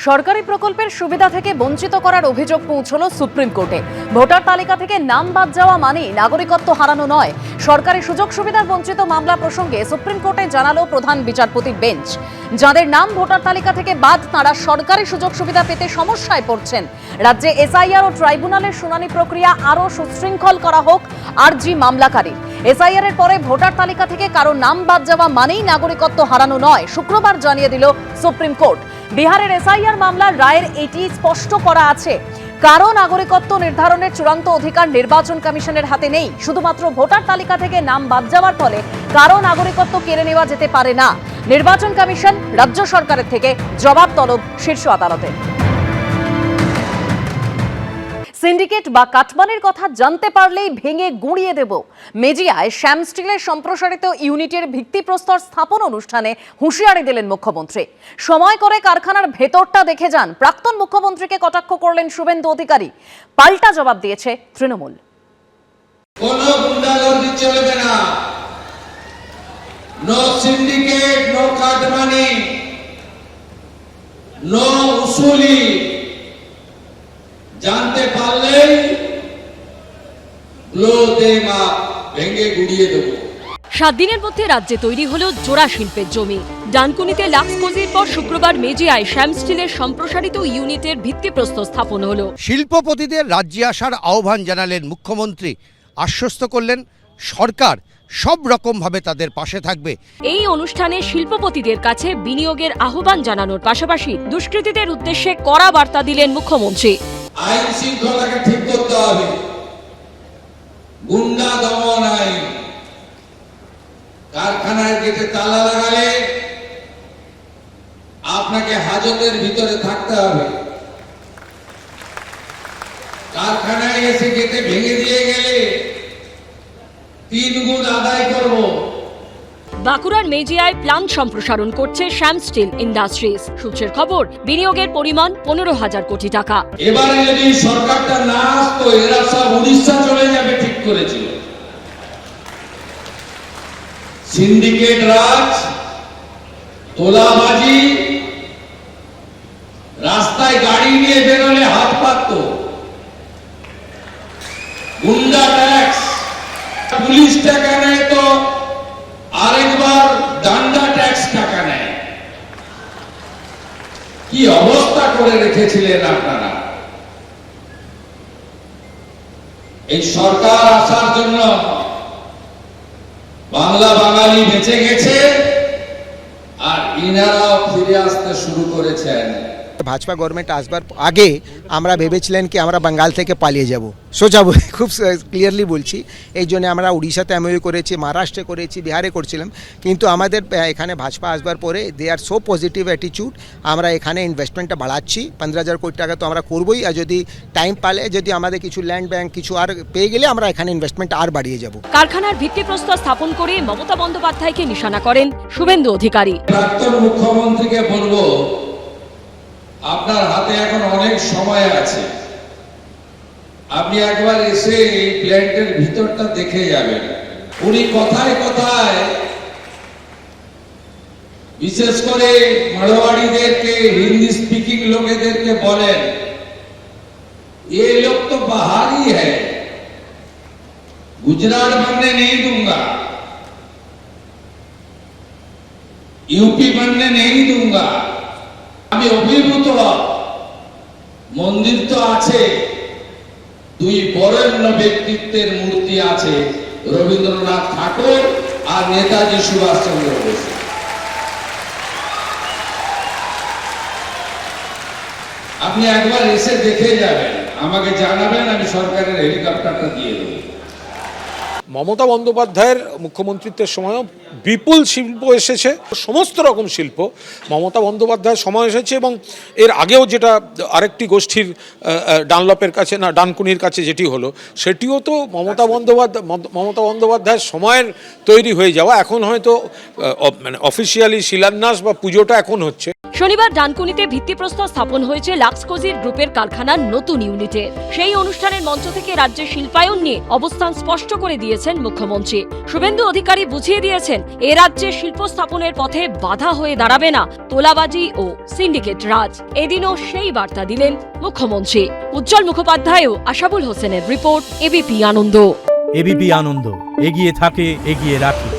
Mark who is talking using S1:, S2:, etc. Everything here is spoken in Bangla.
S1: সরকারি প্রকল্পের সুবিধা থেকে বঞ্চিত করার অভিযোগ পৌঁছলো সুপ্রিম কোর্টে। ভোটার তালিকা থেকে নাম বাদ যাওয়া মানেই নাগরিকত্ব হারানো নয়। সরকারি সুযোগ সুবিধার বঞ্চিত মামলা প্রসঙ্গে সুপ্রিম কোর্টে জানালো প্রধান বিচারপতির বেঞ্চ, যাদের নাম ভোটার তালিকা থেকে বাদ তারা সরকারি সুযোগ সুবিধা পেতে সমস্যায় পড়ছেন। রাজ্যে এসআইআর ও ট্রাইব্যুনালের শুনানি প্রক্রিয়া আরও সুশৃঙ্খল করা হোক আর্জি মামলাকারীর। এসআইআর এর পরে ভোটার তালিকা থেকে কারো নাম বাদ যাওয়া মানেই নাগরিকত্ব হারানো নয়, শুক্রবার জানিয়ে দিল সুপ্রিম কোর্ট। বিহারের এসআইআর মামলার রায়ের এটি স্পষ্ট করা আছে, কারো নাগরিকত্ব নির্ধারণের চূড়ান্ত অধিকার নির্বাচন কমিশনের হাতে নেই। শুধুমাত্র ভোটার তালিকা থেকে নাম বাদ যাওয়ার ফলে কারো নাগরিকত্ব কেড়ে নেওয়া যেতে পারে না। নির্বাচন কমিশন রাজ্য সরকারের থেকে জবাব তলব শীর্ষ আদালতে। সিন্ডিকেট বা কাটমানির কথা জানতে পারলেই ভেঙে গুঁড়িয়ে দেব। মেজিয়ায় শ্যাম স্টিলের সম্প্রসারিত ইউনিটের ভিত্তিপ্রস্তর স্থাপন অনুষ্ঠানে হুঁশিয়ারি দিলেন মুখ্যমন্ত্রী। সময় করে কারখানার ভেতরটা দেখে যান। প্রাক্তন মুখ্যমন্ত্রীকে কটাক্ষ করলেন শুভেন্দু অধিকারী। পাল্টা জবাব দিয়েছে তৃণমূল।
S2: কোনো গুন্ডাগর্দি চলবে না। No syndicate, no cut money, no উসুলি। জানতে পারলেই ভেঙে গুড়িয়ে দেব।
S3: 7 দিনের মধ্যে রাজ্যে তৈরি হলো জোড়া শিল্পের জমি। ডানকুনিতে লাক্সকোজির পর শুক্রবার মেজিয়ায় শ্যাম স্টিলের সম্প্রসারিত ইউনিটের ভিত্তিপ্রস্তর স্থাপন হলো।
S4: শিল্পপতিদের রাজ্যে আসার আহ্বান জানালেন মুখ্যমন্ত্রী। আশ্বস্ত করলেন সরকার সব রকমভাবে তাদের পাশে থাকবে।
S3: এই অনুষ্ঠানে শিল্পপতিদের কাছে বিনিয়োগের আহ্বান জানানোর পাশাপাশি দুষ্কৃতীদের উদ্দেশ্যে কড়া বার্তা দিলেন মুখ্যমন্ত্রী।
S2: আইন শৃঙ্খলাকে ঠিক করতে হবে, গুন্ডা দমন আইন। কারখানার গেটে তালা লাগালে আপনাকে হাজতের ভিতরে থাকতে হবে। কারখানায় এসে গেটে ভেঙে দিয়ে গেলে 3 গুণ আদায় করব।
S3: বাঁকুড়ার মেজিয়ায় প্ল্যান্ট সম্প্রসারণ করছে শ্যাম স্টিল ইন্ডাস্ট্রিজ। সূত্রের খবর, বিনিয়োগের পরিমাণ 15,000 কোটি টাকা।
S2: এবারে যদি সরকারটা না আসতো, এরা সব উড়িষ্যা চলে যাবে ঠিক করেছিল। সিন্ডিকেট রাজ, তোলাবাজি, রাস্তায় গাড়ি নিয়ে বেরোলে হাত পাতত, গুন্ডা ট্যাক্স, পুলিশ টাকা নেয় তো আরেকবার ডান্ডা ট্যাক্স টাকা নেয়। কি অবস্থা করে রেখেছিলেন আপনারা। এই সরকার আসার জন্য বাংলা বাঙালি বেঁচে গেছে, আর ইনারাও ফিরে আসতে শুরু করেছেন।
S5: ভাজপা গভর্নমেন্ট আসবার আগে আমরা ভেবেছিলেন কি আমরা বাঙ্গাল থেকে পালিয়ে যাব, সোজা খুব ক্লিয়ারলি বলছি। এই জন্য আমরা উড়িষ্যাতে এমওইউ করেছি, মহারাষ্ট্রে করেছি, বিহারে করছিলাম। কিন্তু আমাদের এখানে ভাজপা আসবার পরে দে আর সো পজিটিভ অ্যাটিটিউড। আমরা এখানে ইনভেস্টমেন্টটা বাড়াচ্ছি। 15,000 কোটি টাকা তো আমরা করবোই, আর যদি টাইম পালে, যদি আমাদের কিছু ল্যান্ড ব্যাংক কিছু আর পেয়ে গেলে আমরা এখানে ইনভেস্টমেন্ট আর বাড়িয়ে যাব।
S3: কারখানার ভিত্তিপ্রস্তর স্থাপন করে মমতা বন্দ্যোপাধ্যায়কে নিশানা করেন শুভেন্দু অধিকারী।
S2: প্রাক্তন মুখ্যমন্ত্রীকে বলবো, আপনার হাতে এখন অনেক সময় আছে। আপনি একবার এসে এই প্ল্যান্টের ভিতরটা দেখে যাবেন। উনি কথায় কথায় বিশেষ করে মারোয়াড়িদেরকে, হিন্দি স্পিকিং লোকেদেরকে বলেন, ये लोग तो बाहरी है, गुजरात बनने नहीं दूंगा, यूपी बनने नहीं दूंगा। আমি অভিভূত। মন্দির তো আছে, 2 বরেণ্য ব্যক্তিত্বের মূর্তি আছে, রবীন্দ্রনাথ ঠাকুর আর নেতাজি সুভাষচন্দ্র বোস। আপনি একবার এসে দেখে যাবেন, আমাকে জানাবেন, আমি সরকারের হেলিকপ্টারটা দিয়ে দেব।
S6: মমতা বন্দ্যোপাধ্যায়ের মুখ্যমন্ত্রিত্বের সময়ও বিপুল শিল্প এসেছে, সমস্ত রকম শিল্প মমতা বন্দ্যোপাধ্যায়ের সময় এসেছে। এবং এর আগেও যেটা আরেকটি গোষ্ঠীর ডানলপের কাছে না ডানকুনির কাছে যেটি হলো, সেটিও তো মমতা বন্দ্যোপাধ্যায়ের সময়ের তৈরি হয়ে যাওয়া। এখন হয়তো মানে অফিসিয়ালি শিলান্যাস বা পুজোটা এখন হচ্ছে।
S3: শনিবার ডানকুনিতে ভিত্তিপ্রস্তর স্থাপন হয়েছে লাক্সকোজির গ্রুপের কারখানার নতুন ইউনিটের। সেই অনুষ্ঠানের মঞ্চ থেকে রাজ্যের শিল্পায়ন নিয়ে অবস্থান স্পষ্ট করে দিয়েছেন মুখ্যমন্ত্রী। শুভেন্দু অধিকারী বুঝিয়ে দিয়েছেন, এ রাজ্যে শিল্প স্থাপনের পথে বাধা হয়ে দাঁড়াবে না তোলাবাজি ও সিন্ডিকেট রাজ। এদিনও সেই বার্তা দিলেন মুখ্যমন্ত্রী। উজ্জ্বল মুখোপাধ্যায় ও আশাবুল হোসেনের রিপোর্ট, এবিপি আনন্দ।
S7: এবিপি আনন্দ, এগিয়ে থাকে, এগিয়ে রাখে।